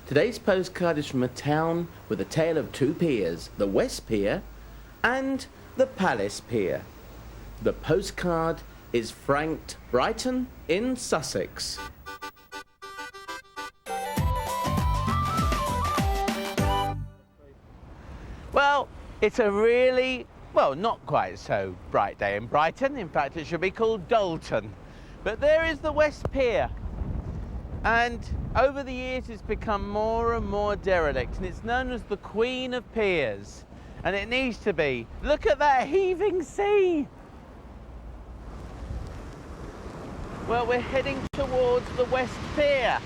Today's postcard is from a town with a tale of two piers, the West Pier and the Palace Pier. The postcard is franked Brighton in Sussex. Well, it's a really, not quite so bright day in Brighton. In fact, it should be called Dalton. But there is the West Pier. And over the years, it's become more and more derelict, and it's known as the Queen of Piers. And it needs to be. Look at that heaving sea. Well, we're heading towards the West Pier,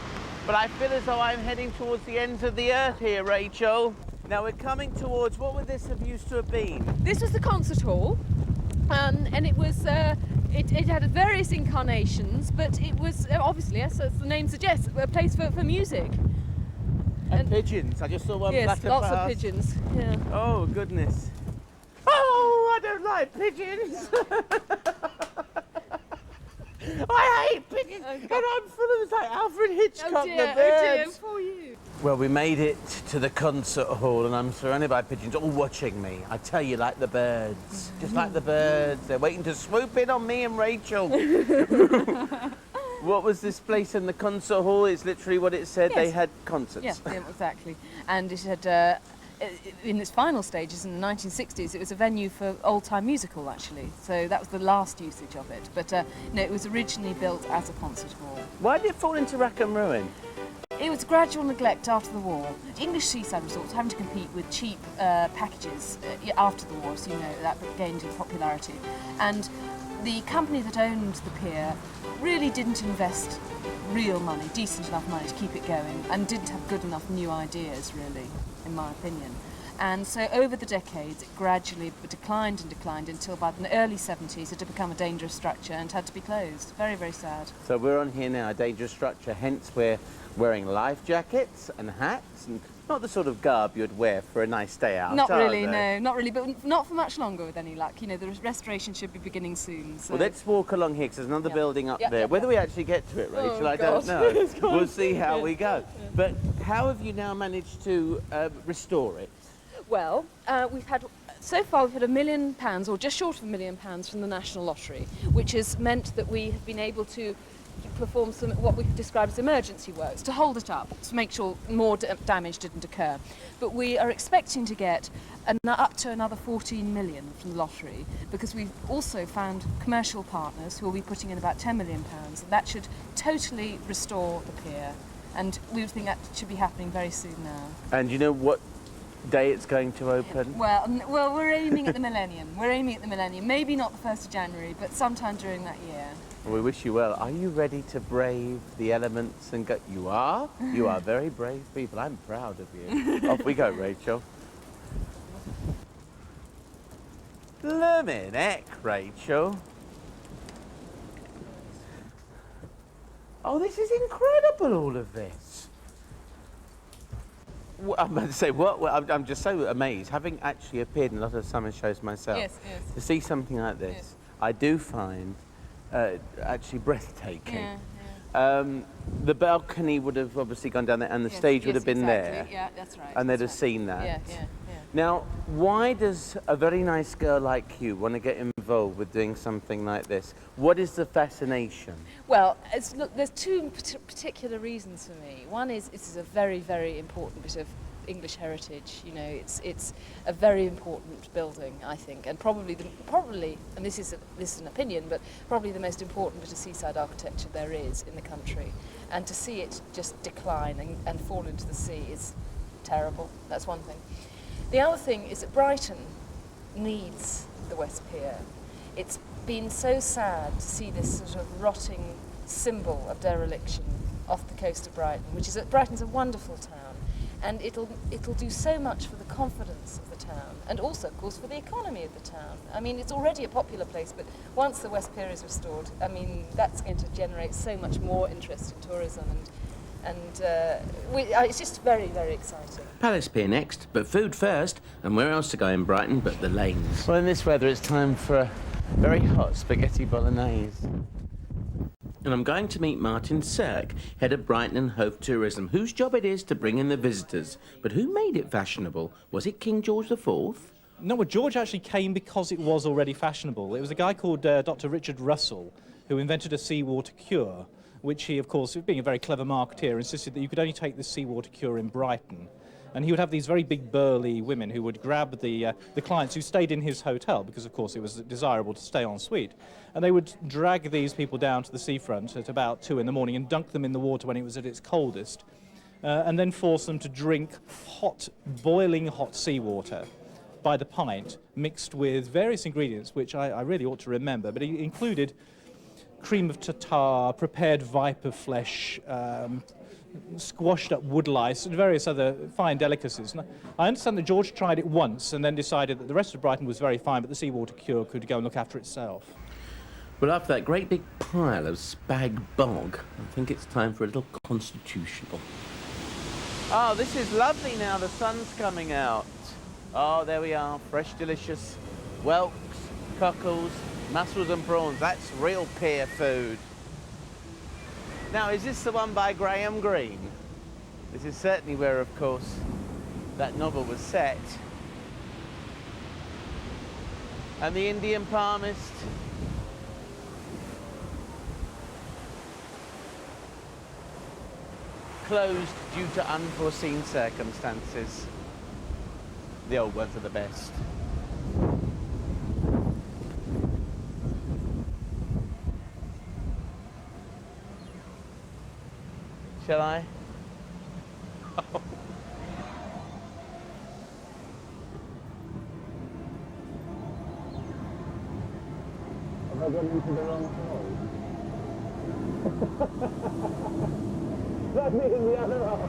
but I feel as though I'm heading towards the ends of the earth here, Rachel. Now we're coming towards, what would this have used to have been? This was the concert hall, and it was, it had various incarnations, but it was obviously, as the name suggests, a place for music. And pigeons, I just saw one. Yes, lots of pigeons, yeah. Oh, goodness. Oh, I don't like pigeons. I hate pigeons, and I'm full of like Alfred Hitchcock, the birds. Oh dear, for you. Well, we made it to the concert hall, and I'm surrounded by pigeons all watching me. I tell you, like the birds, just like the birds. They're waiting to swoop in on me and Rachel. What was this place in the concert hall? It's literally what it said. Yes. They had concerts. Yes, yeah, exactly. And it had, in its final stages in the 1960s, it was a venue for old-time musical, actually. So that was the last usage of it. But no, it was originally built as a concert hall. Why did it fall into rack and ruin? It was gradual neglect after the war. English seaside resorts having to compete with cheap packages after the war, so you know that gained in popularity. And the company that owned the pier really didn't invest real money, decent enough money to keep it going, and didn't have good enough new ideas, really, in my opinion. And so over the decades, it gradually declined and declined until by the early 70s it had become a dangerous structure and had to be closed. Very, very sad. So we're on here now, a dangerous structure, hence we're wearing life jackets and hats, and not the sort of garb you'd wear for a nice day out. Not really, no, not really, but not for much longer with any luck. You know, the restoration should be beginning soon. So. Well, let's walk along here, because there's another building up there. Whether we actually get to it, Rachel, I God. don't know. We'll see how we go. But how have you now managed to restore it? Well, so far we've had £1 million, or just short of £1 million from the National Lottery, which has meant that we have been able to perform some what we describe as emergency works to hold it up, to make sure more damage didn't occur. But we are expecting to get up to another 14 million from the lottery, because we've also found commercial partners who will be putting in about £10 million. That should totally restore the pier, and we would think that should be happening very soon now. And you know what day it's going to open? Well, we're aiming at the millennium. We're aiming at the millennium. Maybe not the 1st of January, but sometime during that year. Well, we wish you well. Are you ready to brave the elements and go? You are? You are very brave people. I'm proud of you. Off we go, Rachel. Bloomin' heck, Rachel. Oh, this is incredible, all of this. I'm about to say, I'm just so amazed, having actually appeared in a lot of summer shows myself. Yes. To see something like this, yes. I do find actually breathtaking. Yeah. The balcony would have obviously gone down there, and the stage would have been there. Yeah, that's right. And they'd have seen that. Yeah. Now, why does a very nice girl like you want to get involved with doing something like this? What is the fascination? Well, look, there's two particular reasons for me. One is this is a very, very important bit of English heritage. You know, it's a very important building, I think, and probably, and this is an opinion, but probably the most important bit of seaside architecture there is in the country. And to see it just decline and fall into the sea is terrible. That's one thing. The other thing is that Brighton needs the West Pier. It's been so sad to see this sort of rotting symbol of dereliction off the coast of Brighton, Brighton's a wonderful town, and it'll do so much for the confidence of the town, and also, of course, for the economy of the town. I mean, it's already a popular place, but once the West Pier is restored, I mean, that's going to generate so much more interest in tourism, and it's just very, very exciting. Palace Pier next, but food first, and where else to go in Brighton but the lanes? Well, in this weather, it's time for a very hot spaghetti bolognese. And I'm going to meet Martin Cirque, head of Brighton and Hove Tourism, whose job it is to bring in the visitors. But who made it fashionable? Was it King George IV? No, well, George actually came because it was already fashionable. It was a guy called Dr. Richard Russell who invented a seawater cure, which he, of course, being a very clever marketeer, insisted that you could only take this seawater cure in Brighton. And he would have these very big burly women who would grab the clients who stayed in his hotel, because of course it was desirable to stay en suite, and they would drag these people down to the seafront at about 2 in the morning and dunk them in the water when it was at its coldest, and then force them to drink hot, boiling hot seawater by the pint, mixed with various ingredients which I really ought to remember, but it included cream of tartar, prepared viper flesh, squashed up wood lice and various other fine delicacies. And I understand that George tried it once and then decided that the rest of Brighton was very fine, but the seawater cure could go and look after itself. Well, after that great big pile of spag bog, I think it's time for a little constitutional. Oh, this is lovely now, the sun's coming out. Oh, there we are, fresh, delicious whelks, cockles, mussels and prawns. That's real pier food. Now, is this the one by Graham Greene? This is certainly where, of course, that novel was set. And the Indian palmist. Closed due to unforeseen circumstances. The old ones are the best. Shall I? Oh. Have I gone into the wrong hole? Let me in the other hole.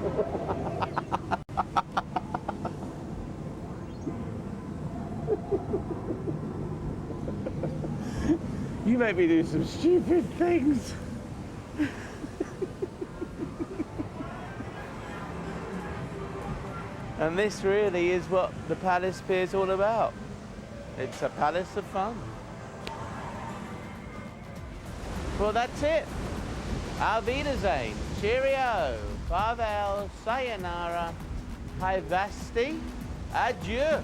You make me do some stupid things. And this really is what the Palace Pier is all about. It's a palace of fun. Well, that's it. Auf Wiedersehen. Cheerio. Farewell. Sayonara. Haivasti. Adieu.